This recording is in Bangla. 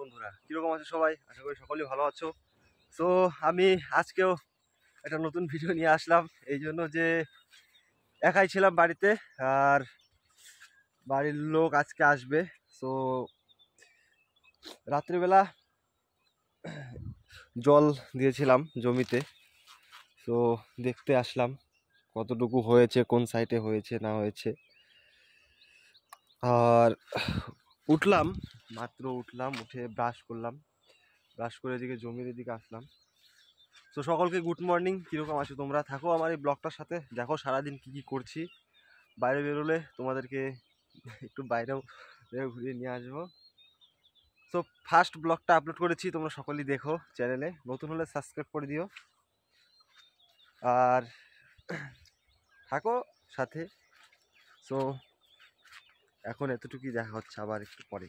বন্ধুরা, কিরকম আছো সবাই? আশা করি সকলেই ভালো আছো। তো আমি আজকেও একটা নতুন ভিডিও নিয়ে আসলাম, এই জন্য যে একাই ছিলাম বাড়িতে, আর বাড়ির লোক আজকে আসবে। তো রাত্রিবেলা জল দিয়েছিলাম জমিতে, তো দেখতে আসলাম কতটুকু হয়েছে, কোন সাইডে হয়েছে না হয়েছে। আর উঠলাম, মাত্র উঠলাম, উঠে ব্রাশ করলাম, ব্রাশ করে এদিকে জমির এদিকে আসলাম। তো সকলকে গুড মর্নিং। কীরকম আছো তোমরা? থাকো আমার এই ব্লগটার সাথে, দেখো সারাদিন কী কী করছি। বাইরে বেরোলে তোমাদেরকে একটু বাইরেও ঘুরিয়ে নিয়ে আসবো। তো ফার্স্ট ব্লগটা আপলোড করেছি, তোমরা সকলেই দেখো চ্যানেলে, নতুন হলে সাবস্ক্রাইব করে দিও আর থাকো সাথে। তো এখন এতটুকুই, দেখা হচ্ছে আবার একটু পরে।